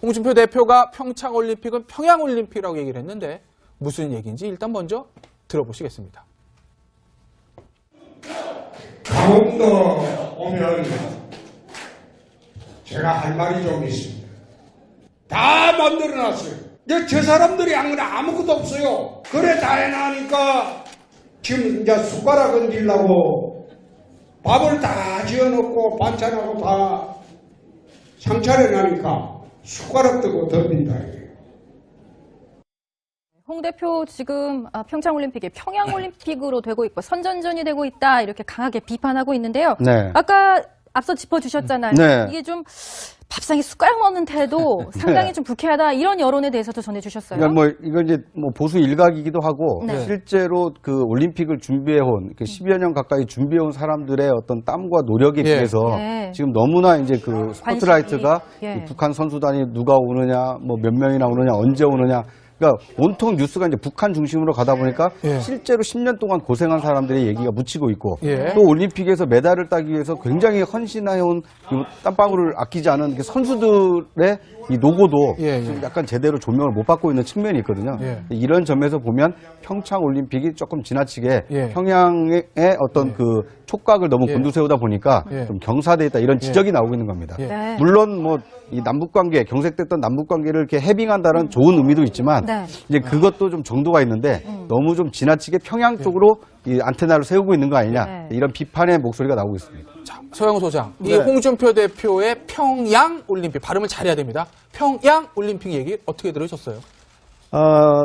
홍준표 대표가 평창올림픽은 평양올림픽이라고 얘기를 했는데 무슨 얘기인지 일단 먼저 들어보시겠습니다. 강원도 오면 제가 할 말이 좀 있습니다. 다 만들어놨어요. 근데 저 사람들이 안 그래 아무것도 없어요. 그래 다 해놔니까 지금 이제 숟가락 얹으려고 밥을 다 지어놓고 반찬하고 다 상차려놔니까 숟가락 뜨고 덤빈다. 홍 대표 지금 평창올림픽이 평양올림픽으로 되고 있고 선전전이 되고 있다 이렇게 강하게 비판하고 있는데요. 네. 아까 앞서 짚어주셨잖아요. 네. 이게 좀 밥상에 숟가락 넣는 태도 상당히 네. 좀 불쾌하다 이런 여론에 대해서도 전해주셨어요. 그러니까 이건 이제 보수 일각이기도 하고 네. 실제로 그 올림픽을 준비해온 10여 년 가까이 준비해온 사람들의 어떤 땀과 노력에 비해서 네. 지금 너무나 이제 그 스포트라이트가 예. 이 북한 선수단이 누가 오느냐, 몇 명이나 오느냐, 언제 오느냐. 그러니까 온통 뉴스가 이제 북한 중심으로 가다 보니까 예. 실제로 10년 동안 고생한 사람들의 얘기가 묻히고 있고 예. 또 올림픽에서 메달을 따기 위해서 굉장히 헌신해온 그 땀방울을 아끼지 않은 그 선수들의 이 노고도 예, 예. 좀 약간 제대로 조명을 못 받고 있는 측면이 있거든요. 예. 이런 점에서 보면 평창올림픽이 조금 지나치게 예. 평양의 어떤 그 촉각을 너무 예. 곤두세우다 보니까 예. 좀 경사돼 있다 이런 지적이 나오고 있는 겁니다. 예. 네. 물론 이 남북관계, 경색됐던 남북관계를 이렇게 해빙한다는 좋은 의미도 있지만 네. 이제 그것도 좀 정도가 있는데 너무 좀 지나치게 평양 쪽으로 이 안테나를 세우고 있는 거 아니냐 네. 이런 비판의 목소리가 나오고 있습니다. 자, 서영우 소장, 이 네. 홍준표 대표의 평양올림픽 발음을 잘해야 됩니다. 평양올림픽 얘기 어떻게 들으셨어요?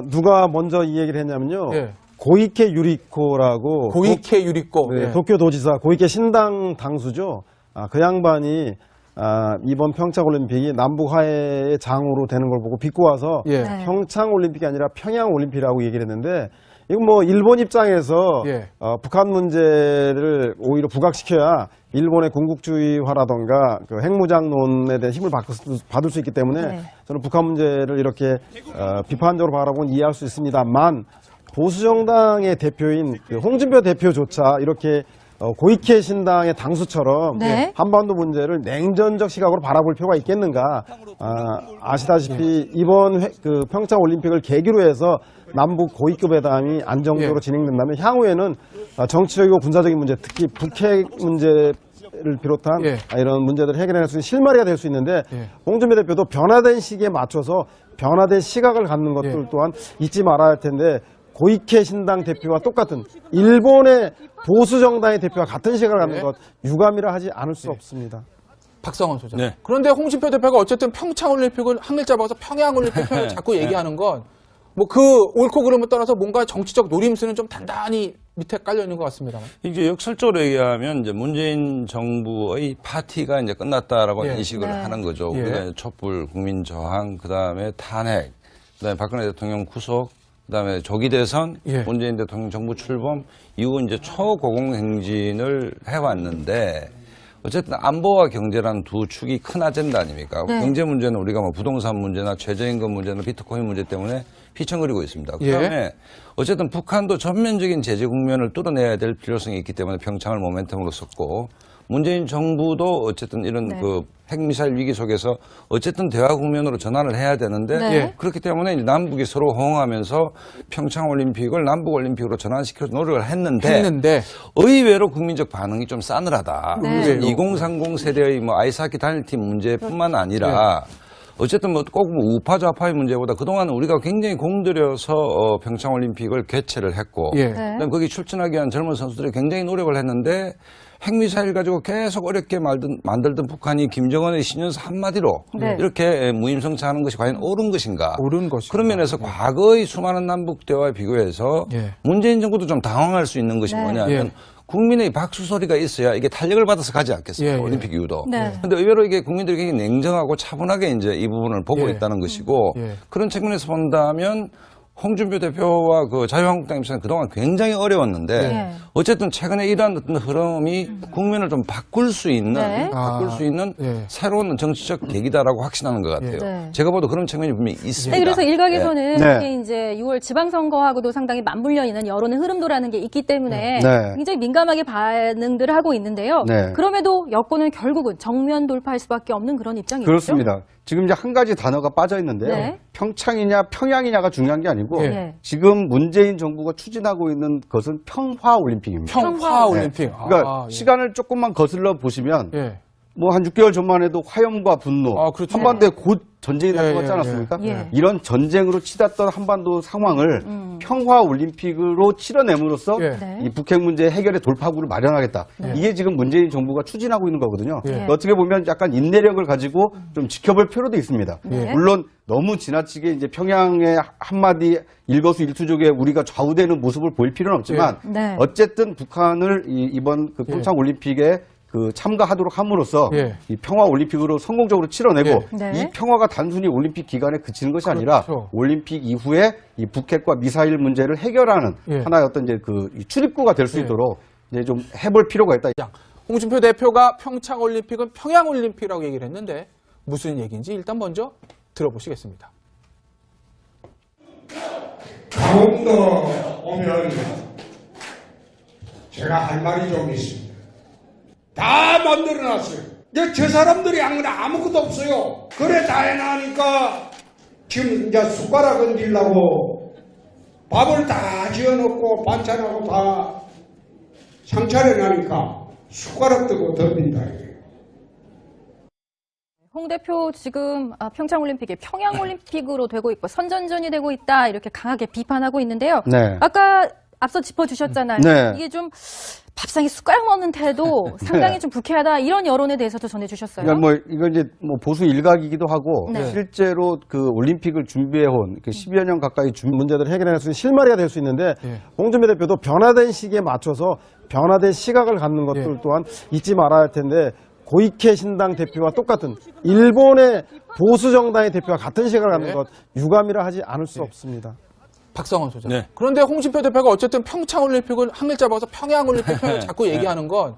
누가 먼저 이 얘기를 했냐면요. 예. 고이케 유리코라고 고이케 유리코. 네, 예. 도쿄도지사 고이케 신당 당수죠. 그 양반이 이번 평창올림픽이 남북 화해의 장으로 되는 걸 보고 비꼬 와서 예. 네. 평창올림픽이 아니라 평양올림픽이라고 얘기를 했는데 이건 뭐 일본 입장에서 예. 북한 문제를 오히려 부각시켜야 일본의 군국주의화라던가 그 핵무장론에 대한 힘을 받을 수 있기 때문에 네. 저는 북한 문제를 이렇게 비판적으로 바라보면 이해할 수 있습니다만 보수정당의 대표인 그 홍준표 대표조차 이렇게 고이케 신당의 당수처럼 네. 한반도 문제를 냉전적 시각으로 바라볼 필요가 있겠는가. 아시다시피 이번 그 평창올림픽을 계기로 해서 남북 고위급 회담이 안정적으로 예. 진행된다면 향후에는 정치적이고 군사적인 문제, 특히 북핵 문제를 비롯한 예. 이런 문제들을 해결할 수 있는 실마리가 될 수 있는데 예. 홍준표 대표도 변화된 시기에 맞춰서 변화된 시각을 갖는 것들 예. 또한 잊지 말아야 할 텐데 고이케 신당 대표와 똑같은 일본의 보수 정당의 대표와 같은 시각을 갖는 네. 것 유감이라 하지 않을 수 없습니다. 박성원 소장. 네. 그런데 홍준표 대표가 어쨌든 평창올림픽을 한 글자 봐서 평양올림픽 표현을 자꾸 얘기하는 건 뭐 그 옳고 그름을 떠나서 뭔가 정치적 노림수는 좀 단단히 밑에 깔려 있는 것 같습니다. 이제 역설적으로 얘기하면 이제 문재인 정부의 파티가 이제 끝났다라고 예. 인식을 네. 하는 거죠. 예. 우리가 촛불, 국민 저항, 그다음에 탄핵, 그다음에 박근혜 대통령 구속, 그다음에 조기 대선, 예. 문재인 대통령 정부 출범 이후 이제 초고공 행진을 해왔는데 어쨌든 안보와 경제라는 두 축이 큰 아젠다 아닙니까? 네. 경제 문제는 우리가 뭐 부동산 문제나 최저임금 문제나 비트코인 문제 때문에 휘청거리고 있습니다. 예. 그다음에 어쨌든 북한도 전면적인 제재 국면을 뚫어내야 될 필요성이 있기 때문에 평창을 모멘텀으로 썼고 문재인 정부도 어쨌든 이런 네. 그 핵미사일 위기 속에서 어쨌든 대화 국면으로 전환을 해야 되는데 네. 예. 그렇기 때문에 이제 남북이 서로 호응하면서 평창올림픽을 남북올림픽으로 전환시켜 노력을 했는데 의외로 국민적 반응이 좀 싸늘하다. 네. 그래서 의외로. 2030 세대의 뭐 아이스하키 단일팀 문제뿐만 아니라 어쨌든 뭐 꼭 우파 좌파의 문제보다 그동안 우리가 굉장히 공들여서 평창올림픽을 개최를 했고 예. 네. 그다음에 거기 출전하기 위한 젊은 선수들이 굉장히 노력을 했는데 핵미사일 가지고 계속 어렵게 만들던 북한이 김정은의 신년사 한마디로 네. 이렇게 무임승차하는 것이 과연 옳은 것인가? 옳은 것이다. 그런 면에서 과거의 수많은 남북 대화에 비교해서 예. 문재인 정부도 좀 당황할 수 있는 것이 네. 뭐냐면 예. 국민의 박수 소리가 있어야 이게 탄력을 받아서 가지 않겠습니까? 예, 예. 올림픽 이후도. 네. 근데 의외로 이게 국민들이 굉장히 냉정하고 차분하게 이제 이 부분을 보고 예. 있다는 것이고 예. 그런 측면에서 본다면 홍준표 대표와 그 자유한국당 입장에서는 그동안 굉장히 어려웠는데 네. 어쨌든 최근에 이러한 어떤 흐름이 국면을 좀 바꿀 수 있는 네. 바꿀 수 있는 예. 새로운 정치적 계기다라고 확신하는 것 같아요. 네. 제가 봐도 그런 측면이 분명히 있습니다. 네, 그래서 일각에서는 네. 이게 이제 6월 지방선거하고도 상당히 맞물려 있는 여론의 흐름도라는 게 있기 때문에 네. 굉장히 민감하게 반응들을 하고 있는데요. 네. 그럼에도 여권은 결국은 정면 돌파할 수밖에 없는 그런 입장이죠. 그렇습니다. 지금 이제 한 가지 단어가 빠져 있는데요. 네. 평창이냐 평양이냐가 중요한 게 아니고 네. 지금 문재인 정부가 추진하고 있는 것은 평화올림픽입니다. 평화올림픽. 그러니까 예. 시간을 조금만 거슬러 보시면 예. 뭐 한 6개월 전만 해도 화염과 분노, 그렇죠. 한반도에 곧 전쟁이 날 것 같지 예, 않았습니까? 예. 이런 전쟁으로 치닫던 한반도 상황을 평화올림픽으로 치러냄으로써 예. 네. 이 북핵 문제 해결의 돌파구를 마련하겠다. 네. 이게 지금 문재인 정부가 추진하고 있는 거거든요. 예. 어떻게 보면 약간 인내력을 가지고 좀 지켜볼 필요도 있습니다. 네. 물론 너무 지나치게 이제 평양의 한마디 일거수일투족에 우리가 좌우되는 모습을 보일 필요는 없지만 네. 어쨌든 북한을 이번 그 평창 올림픽에 그 참가하도록 함으로써 예. 이 평화 올림픽으로 성공적으로 치러내고 예. 네. 이 평화가 단순히 올림픽 기간에 그치는 것이 아니라 그렇죠. 올림픽 이후에 이 북핵과 미사일 문제를 해결하는 예. 하나의 어떤 이제 그 출입구가 될 수 예. 있도록 이제 좀 해볼 필요가 있다. 홍준표 대표가 평창올림픽은 평양올림픽이라고 얘기를 했는데 무슨 얘기인지 일단 먼저 들어보시겠습니다. 강원도 오면 제가 할 말이 좀 있습니다. 다 만들어놨어요. 근데 저 사람들이 안 그래 아무것도 없어요. 그래 다 해놔니까 지금 이제 숟가락 얹으려고 밥을 다 지어놓고 반찬하고 다 상차려놔니까 숟가락 뜨고 덤빈다. 홍 대표 지금 평창올림픽이 평양올림픽으로 되고 있고 선전전이 되고 있다 이렇게 강하게 비판하고 있는데요. 네. 아까 앞서 짚어주셨잖아요. 네. 이게 좀 밥상에 숟가락 넣는 태도 상당히 좀 불쾌하다 이런 여론에 대해서도 전해주셨어요. 그러니까 뭐 이건 이제 뭐 보수 일각이기도 하고 네. 실제로 그 올림픽을 준비해온 그 10여 년 가까이 문제들을 해결할 수 있는 실마리가 될 수 있는데 예. 홍준표 대표도 변화된 시기에 맞춰서 변화된 시각을 갖는 것들 예. 또한 잊지 말아야 할 텐데 고이케 신당 대표와 똑같은 일본의 보수 정당의 대표와 같은 시각을 갖는 네. 것 유감이라 하지 않을 수 없습니다. 박성원 소장. 네. 그런데 홍준표 대표가 어쨌든 평창올림픽을 한 글자 봐서 평양올림픽 표현을 자꾸 얘기하는 건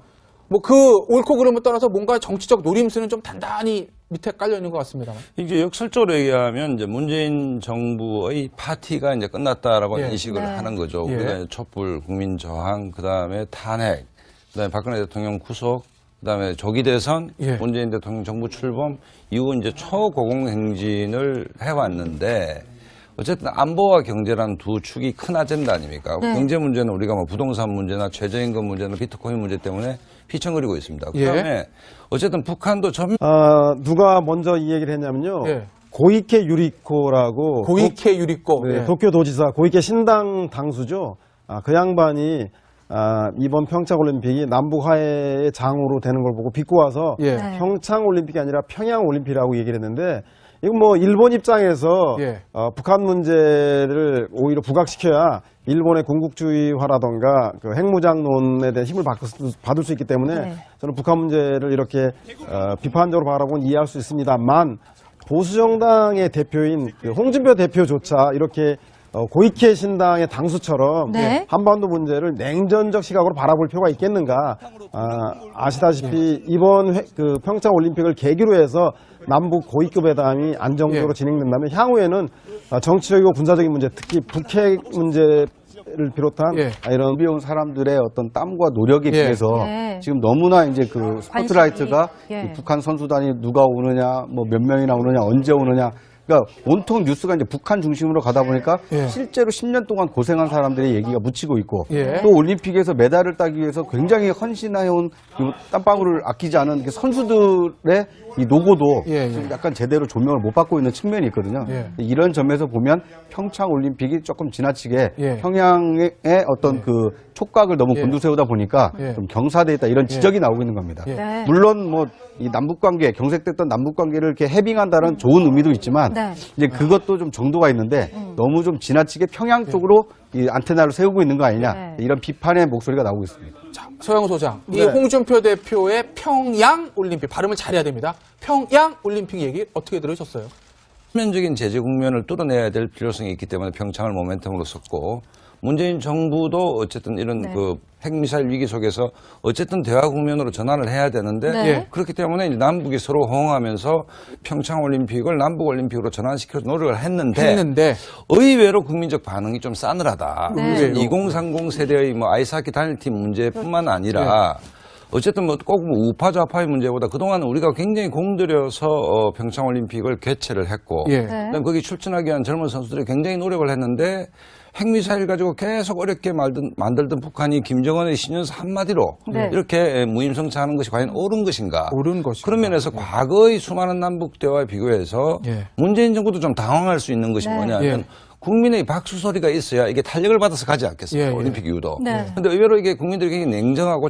뭐 그 옳고 그름을 떠나서 뭔가 정치적 노림수는 좀 단단히 밑에 깔려 있는 것 같습니다만. 이제 역설적으로 얘기하면 이제 문재인 정부의 파티가 이제 끝났다라고 예. 인식을 네. 하는 거죠. 예. 그다음에 촛불, 국민 저항, 그다음에 탄핵, 그다음에 박근혜 대통령 구속, 그다음에 조기 대선, 예. 문재인 대통령 정부 출범 이후 이제 초고공 행진을 해왔는데. 어쨌든 안보와 경제라는 두 축이 큰 아젠다 아닙니까? 네. 경제 문제는 우리가 뭐 부동산 문제나 최저임금 문제나 비트코인 문제 때문에 휘청거리고 있습니다. 예. 그다음에 어쨌든 북한도 누가 먼저 이 얘기를 했냐면요. 예. 고이케 유리코라고 고이케 유리코. 네, 예. 도쿄도지사 고이케 신당 당수죠. 그 양반이 이번 평창올림픽이 남북 화해의 장으로 되는 걸 보고 비꼬아서 예. 네. 평창올림픽이 아니라 평양올림픽이라고 얘기를 했는데 이건 뭐 일본 입장에서 예. 북한 문제를 오히려 부각시켜야 일본의 군국주의화라던가 그 핵무장론에 대한 힘을 받을 수 있기 때문에 네. 저는 북한 문제를 이렇게 비판적으로 바라보면 이해할 수 있습니다만 보수 정당의 대표인 그 홍준표 대표조차 이렇게 고이케 신당의 당수처럼 네. 한반도 문제를 냉전적 시각으로 바라볼 필요가 있겠는가? 아시다시피 이번 그 평창 올림픽을 계기로 해서 남북 고위급 회담이 안정적으로 예. 진행된다면 향후에는 정치적이고 군사적인 문제, 특히 북핵 문제를 비롯한 예. 이런 비온 사람들의 어떤 땀과 노력에 예. 비해서 네. 지금 너무나 이제 그 스포트라이트가 예. 이 북한 선수단이 누가 오느냐, 뭐 몇 명이나 오느냐, 언제 오느냐. 그러니까 온통 뉴스가 이제 북한 중심으로 가다 보니까 예. 실제로 10년 동안 고생한 사람들의 얘기가 묻히고 있고 예. 또 올림픽에서 메달을 따기 위해서 굉장히 헌신해온 그 땀방울을 아끼지 않은 그 선수들의 이 노고도 예, 예. 좀 약간 제대로 조명을 못 받고 있는 측면이 있거든요. 예. 이런 점에서 보면 평창 올림픽이 조금 지나치게 예. 평양의 어떤 그 촉각을 너무 예. 곤두세우다 보니까 예. 좀 경사돼 있다 이런 지적이 나오고 있는 겁니다. 예. 네. 물론 뭐 이 남북 관계 경색됐던 남북 관계를 이렇게 해빙한다는 좋은 의미도 있지만 네. 이제 그것도 좀 정도가 있는데 너무 좀 지나치게 평양 쪽으로 이 안테나를 세우고 있는 거 아니냐 네. 이런 비판의 목소리가 나오고 있습니다. 자, 서영 소장. 이 네. 홍준표 대표의 평양올림픽 발음을 잘해야 됩니다. 평양올림픽 얘기 어떻게 들으셨어요? 표면적인 제재 국면을 뚫어내야 될 필요성이 있기 때문에 평창을 모멘텀으로 썼고 문재인 정부도 어쨌든 이런 네. 그 핵미사일 위기 속에서 어쨌든 대화 국면으로 전환을 해야 되는데 네. 예. 그렇기 때문에 이제 남북이 서로 호응하면서 평창올림픽을 남북올림픽으로 전환시켜 노력을 했는데 의외로 국민적 반응이 좀 싸늘하다. 네. 그래서 의외로. 2030 세대의 뭐 아이스하키 단일팀 문제뿐만 아니라 어쨌든 뭐 꼭 우파 좌파의 문제보다 그동안 우리가 굉장히 공들여서 평창올림픽을 개최를 했고 예. 네. 그다음 거기 출전하기 위한 젊은 선수들이 굉장히 노력을 했는데 핵미사일 가지고 계속 어렵게 만들던 북한이 김정은의 신년사 한마디로 네. 이렇게 무임승차하는 것이 과연 옳은 것인가? 옳은 것인가. 그런 면에서 과거의 수많은 남북 대화에 비교해서 예. 문재인 정부도 좀 당황할 수 있는 것이 네. 뭐냐면 예. 국민의 박수 소리가 있어야 이게 탄력을 받아서 가지 않겠습니까? 예, 예. 올림픽 이후도. 네. 근데 의외로 이게 국민들이 굉장히 냉정하고